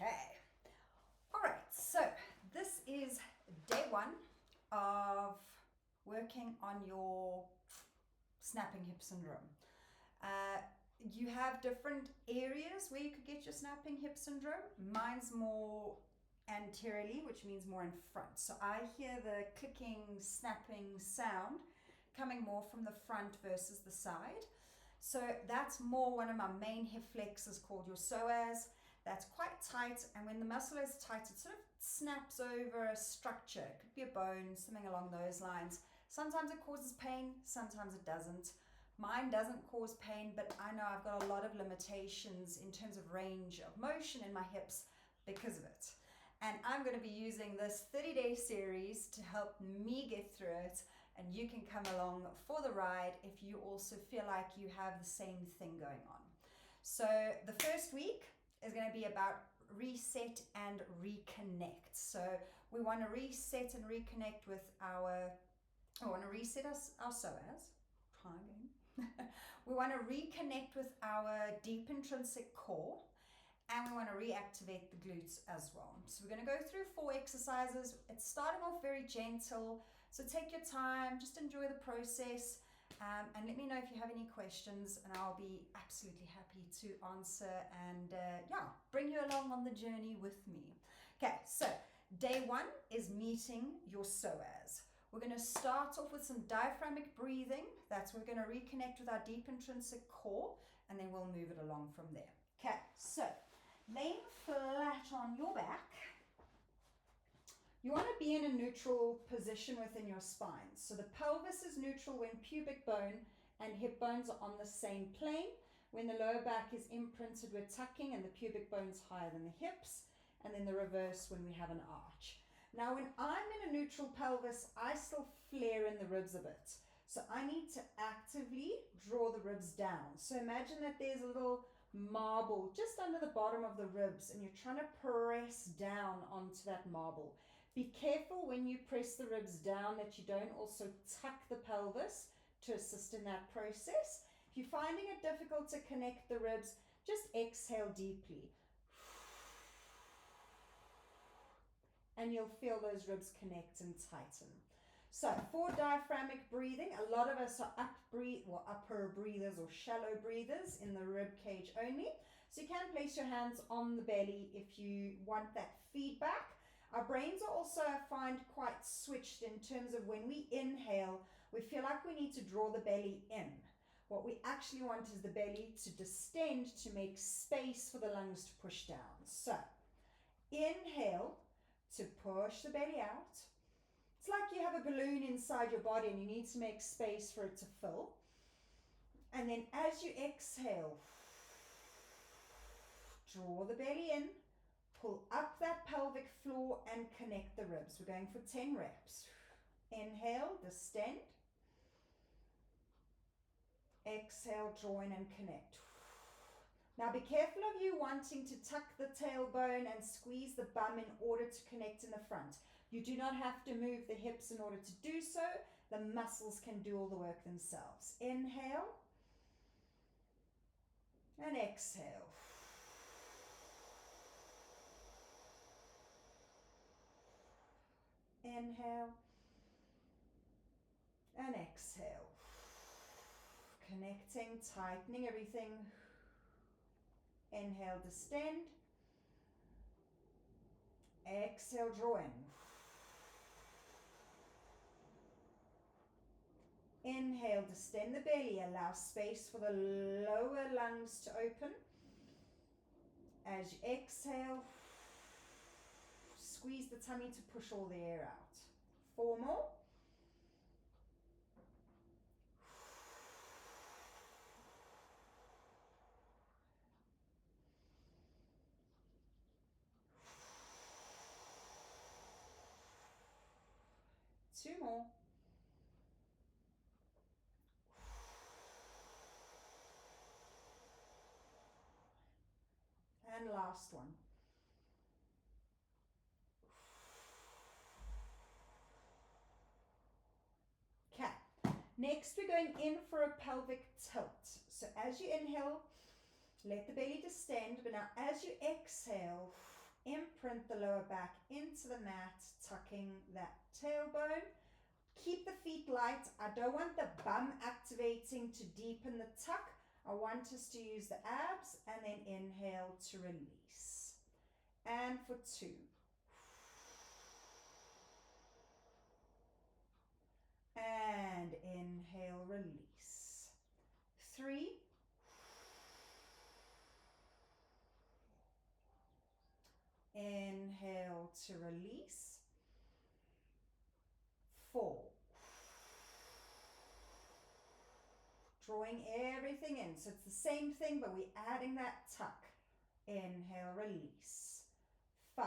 Okay. All right. So this is day one of working on your snapping hip syndrome. You have different areas where you could get your snapping hip syndrome. Mine's more anteriorly, which means more in front. So I hear the clicking, snapping sound coming more from the front versus the side. So that's more one of my main hip flexors called your psoas. That's quite tight, and when the muscle is tight, it sort of snaps over a structure. It could be a bone, something along those lines. Sometimes it causes pain, sometimes it doesn't. Mine doesn't cause pain, but I know I've got a lot of limitations in terms of range of motion in my hips because of it. And I'm going to be using this 30-day series to help me get through it, and you can come along for the ride if you also feel like you have the same thing going on. So the first week is going to be about reset and reconnect. So we want to reset and reconnect with we want to reset our psoas. Try again. We want to reconnect with our deep intrinsic core, and we want to reactivate the glutes as well. So we're going to go through 4 exercises. It's starting off very gentle, so take your time, just enjoy the process, and let me know if you have any questions, and I'll be absolutely happy to answer and bring you along on the journey with me. Okay, so day one is meeting your psoas. We're going to start off with some diaphragmic breathing. That's we're going to reconnect with our deep intrinsic core, and then we'll move it along from there. Okay, so laying flat on your back. You want to be in a neutral position within your spine. So the pelvis is neutral when pubic bone and hip bones are on the same plane. When the lower back is imprinted, we're tucking and the pubic bone's higher than the hips. And then the reverse when we have an arch. Now when I'm in a neutral pelvis, I still flare in the ribs a bit. So I need to actively draw the ribs down. So imagine that there's a little marble just under the bottom of the ribs, and you're trying to press down onto that marble. Be careful when you press the ribs down that you don't also tuck the pelvis to assist in that process. If you're finding it difficult to connect the ribs, just exhale deeply. And you'll feel those ribs connect and tighten. So for diaphragmic breathing, a lot of us are upper breathers or shallow breathers in the rib cage only. So you can place your hands on the belly if you want that feedback. Our brains are also, I find, quite switched in terms of when we inhale, we feel like we need to draw the belly in. What we actually want is the belly to distend to make space for the lungs to push down. So inhale to push the belly out. It's like you have a balloon inside your body and you need to make space for it to fill. And then as you exhale, draw the belly in, pull up that pelvic floor and connect the ribs. We're going for 10 reps. Inhale, distend. Exhale, draw in and connect. Now be careful of you wanting to tuck the tailbone and squeeze the bum in order to connect in the front. You do not have to move the hips in order to do so. The muscles can do all the work themselves. Inhale and exhale. Inhale and exhale. Connecting, tightening everything. Inhale, distend. Exhale, draw in. Inhale, distend the belly. Allow space for the lower lungs to open. As you exhale, squeeze the tummy to push all the air out. 4 more. Two more. And last one. Okay, next we're going in for a pelvic tilt. So as you inhale, let the belly distend, but now as you exhale, imprint the lower back into the mat, tucking that tailbone. Keep the feet light. I don't want the bum activating to deepen the tuck. I want us to use the abs and then inhale to release. And for 2. And inhale, release. 3. Inhale to release. 4. Drawing everything in. So it's the same thing, but we're adding that tuck. Inhale, release. 5.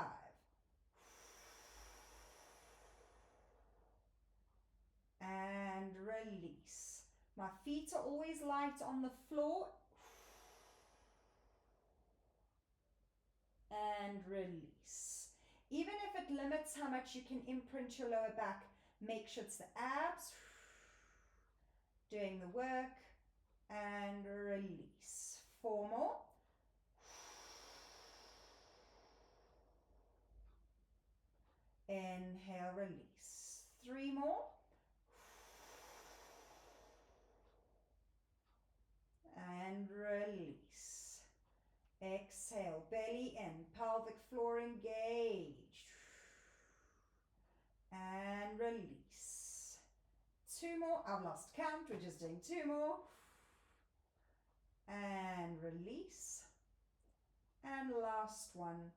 And release. My feet are always light on the floor. And release. Even if it limits how much you can imprint your lower back, make sure it's the abs doing the work. And release. 4 more. Inhale, release. 3 more. And release. Exhale, belly in, pelvic floor engaged. And release. 2 more. I've lost count. We're just doing 2 more. And release. And last one.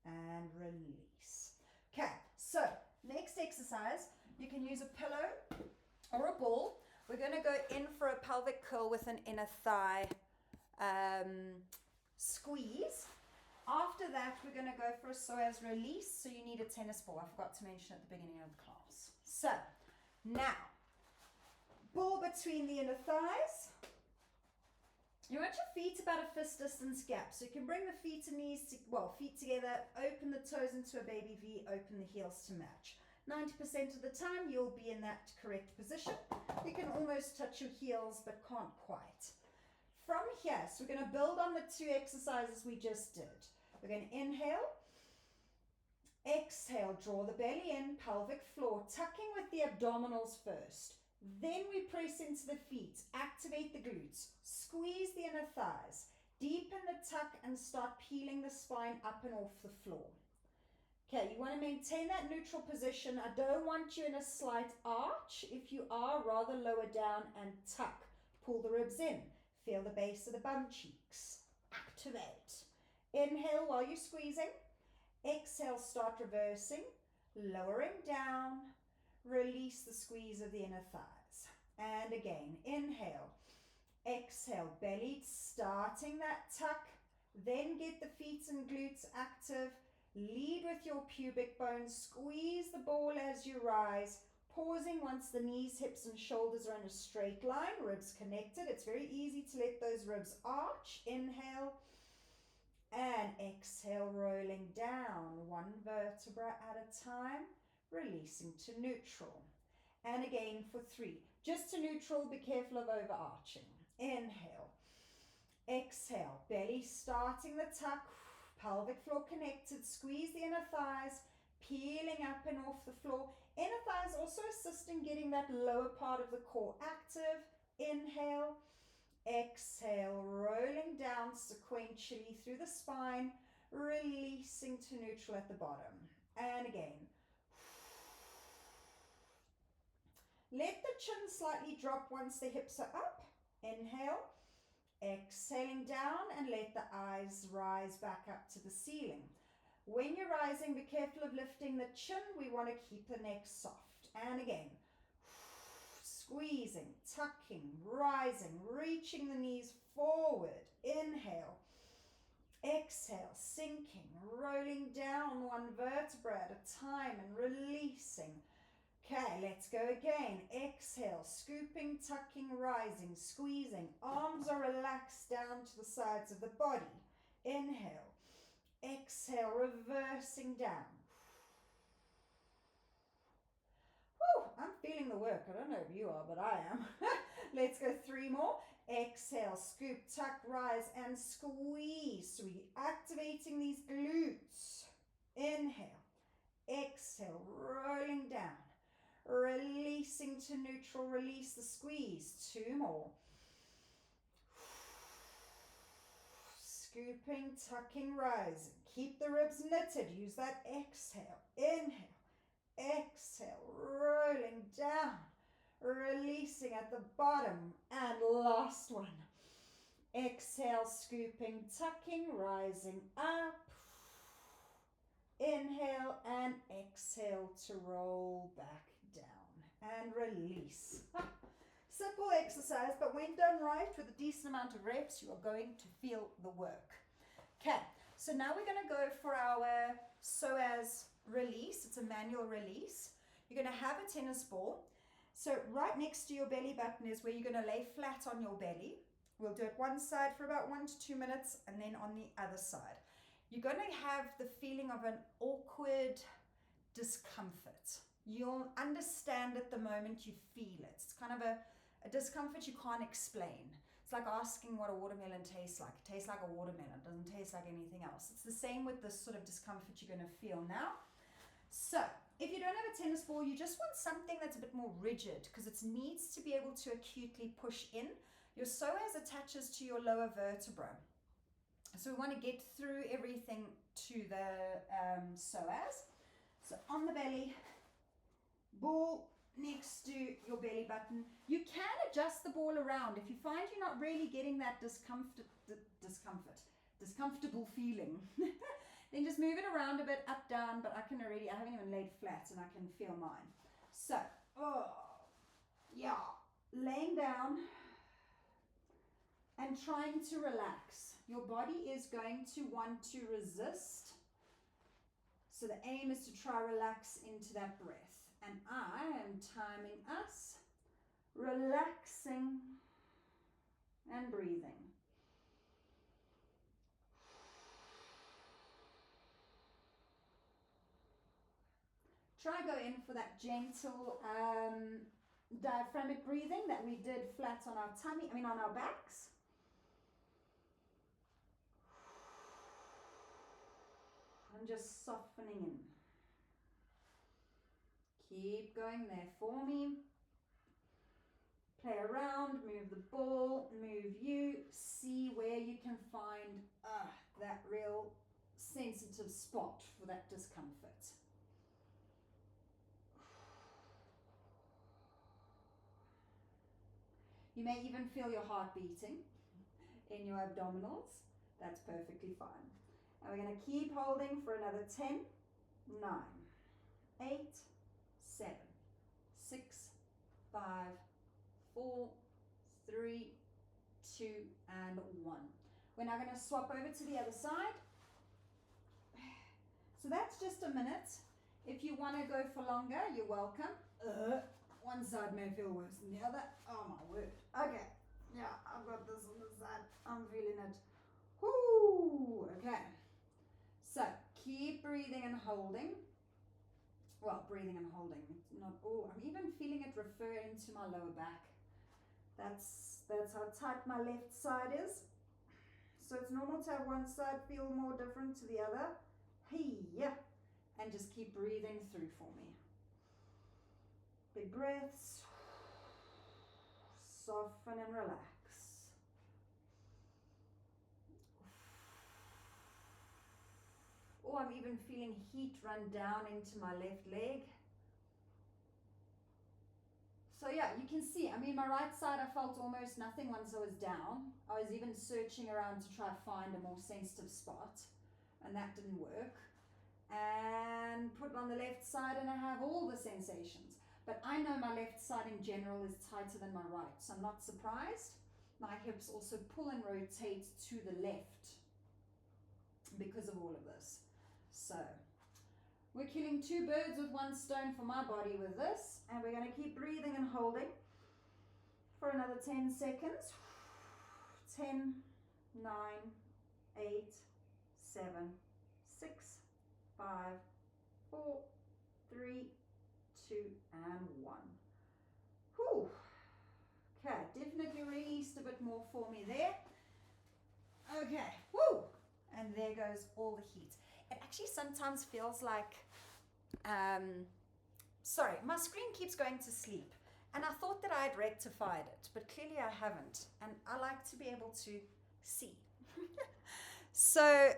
And release. Okay, so next exercise, you can use a pillow or a ball. We're going to go in for a pelvic curl with an inner thigh squeeze. After that, we're going to go for a psoas release. So you need a tennis ball. I forgot to mention at the beginning of the class. So now, ball between the inner thighs. You want your feet about a fist distance gap. So you can bring the feet and knees, feet together, open the toes into a baby V, open the heels to match. 90% of the time, you'll be in that correct position. You can almost touch your heels, but can't quite. From here, so we're going to build on the 2 exercises we just did. We're going to inhale, exhale, draw the belly in, pelvic floor, tucking with the abdominals first. Then we press into the feet, activate the glutes, squeeze the inner thighs, deepen the tuck and start peeling the spine up and off the floor. Okay, you want to maintain that neutral position. I don't want you in a slight arch. If you are, rather lower down and tuck. Pull the ribs in. Feel the base of the bum cheeks. Activate. Inhale while you're squeezing. Exhale, start reversing. Lowering down. Release the squeeze of the inner thighs. And again, inhale. Exhale, belly starting that tuck. Then get the feet and glutes active. Lead with your pubic bones, squeeze the ball as you rise, pausing once the knees, hips and shoulders are in a straight line, ribs connected. It's very easy to let those ribs arch. Inhale and exhale, rolling down, 1 vertebra at a time, releasing to neutral. And again for 3. Just to neutral, be careful of overarching. Inhale, exhale, belly starting the tuck, pelvic floor connected, squeeze the inner thighs, peeling up and off the floor. Inner thighs also assist in getting that lower part of the core active. Inhale, exhale, rolling down sequentially through the spine, releasing to neutral at the bottom. And again. Let the chin slightly drop once the hips are up. Inhale. Exhaling down and let the eyes rise back up to the ceiling. When you're rising, be careful of lifting the chin. We want to keep the neck soft. And again, squeezing, tucking, rising, reaching the knees forward. Inhale. Exhale, sinking, rolling down 1 vertebra at a time and releasing. Okay, let's go again. Exhale, scooping, tucking, rising, squeezing. Arms are relaxed down to the sides of the body. Inhale. Exhale, reversing down. Woo, I'm feeling the work. I don't know if you are, but I am. Let's go 3 more. Exhale, scoop, tuck, rise, and squeeze. So we're activating these glutes. Inhale, exhale, rolling down. Releasing to neutral, release the squeeze. 2 more. Scooping, tucking, rising. Keep the ribs knitted. Use that exhale. Inhale, exhale, rolling down. Releasing at the bottom. And last one. Exhale, scooping, tucking, rising up. Inhale and exhale to roll back down and release. Simple exercise, but when done right with a decent amount of reps, you are going to feel the work. Okay, so now we're going to go for our Psoas release. It's a manual release. You're going to have a tennis ball. So right next to your belly button is where you're going to lay flat on your belly. We'll do it one side for about 1 to 2 minutes and then on the other side. You're going to have the feeling of an awkward discomfort. You'll understand it the moment you feel it. It's kind of a discomfort you can't explain. It's like asking what a watermelon tastes like. It tastes like a watermelon. It doesn't taste like anything else. It's the same with this sort of discomfort you're going to feel now. So if you don't have a tennis ball, you just want something that's a bit more rigid because it needs to be able to acutely push in. Your psoas attaches to your lower vertebra. So we want to get through everything to the psoas. So on the belly, ball next to your belly button. You can adjust the ball around. If you find you're not really getting that discomfortable feeling, then just move it around a bit, up, down, but I haven't even laid flat and I can feel mine. So, laying down and trying to relax. Your body is going to want to resist. So the aim is to try relax into that breath. And I am timing us, relaxing and breathing. Try go in for that gentle diaphragmic breathing that we did flat on on our backs. And just softening in. Keep going there for me. Play around, move the ball, move you. See where you can find that real sensitive spot for that discomfort. You may even feel your heart beating in your abdominals. That's perfectly fine. And we're going to keep holding for another 10, 9, 8, 7, 6, 5, 4, 3, 2, and 1. We're now going to swap over to the other side. So that's just a minute. If you want to go for longer, you're welcome. One side may feel worse than the other. Oh my word. Okay. Yeah, I've got this on the side. I'm feeling it. Whoo! Okay. So keep breathing and holding. Well, breathing and holding. I'm even feeling it refer into my lower back. That's how tight my left side is. So it's normal to have one side feel more different to the other. Hey-ya. And just keep breathing through for me. Big breaths. Soften and relax. Oh, I'm even feeling heat run down into my left leg. So yeah, you can see, my right side I felt almost nothing once I was down. I was even searching around to try to find a more sensitive spot, and that didn't work. And put it on the left side and I have all the sensations. But I know my left side in general is tighter than my right, so I'm not surprised. My hips also pull and rotate to the left because of all of this. So we're killing 2 birds with 1 stone for my body with this, and we're going to keep breathing and holding for another 10 seconds. 10, 9, 8, 7, 6, 5, 4, 3, 2, and 1. Whew. Okay, definitely released a bit more for me there. Okay, woo! And there goes all the heat. It actually sometimes feels like, sorry, my screen keeps going to sleep. And I thought that I had rectified it, but clearly I haven't. And I like to be able to see. So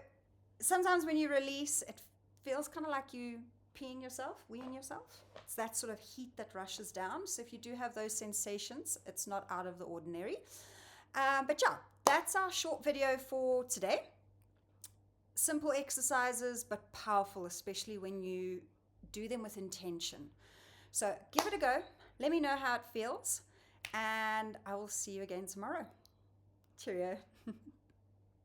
sometimes when you release, it feels kind of like you peeing yourself, weeing yourself. It's that sort of heat that rushes down. So if you do have those sensations, it's not out of the ordinary. But yeah, that's our short video for today. Simple exercises, but powerful, especially when you do them with intention. So give it a go. Let me know how it feels, and I will see you again tomorrow. Cheerio.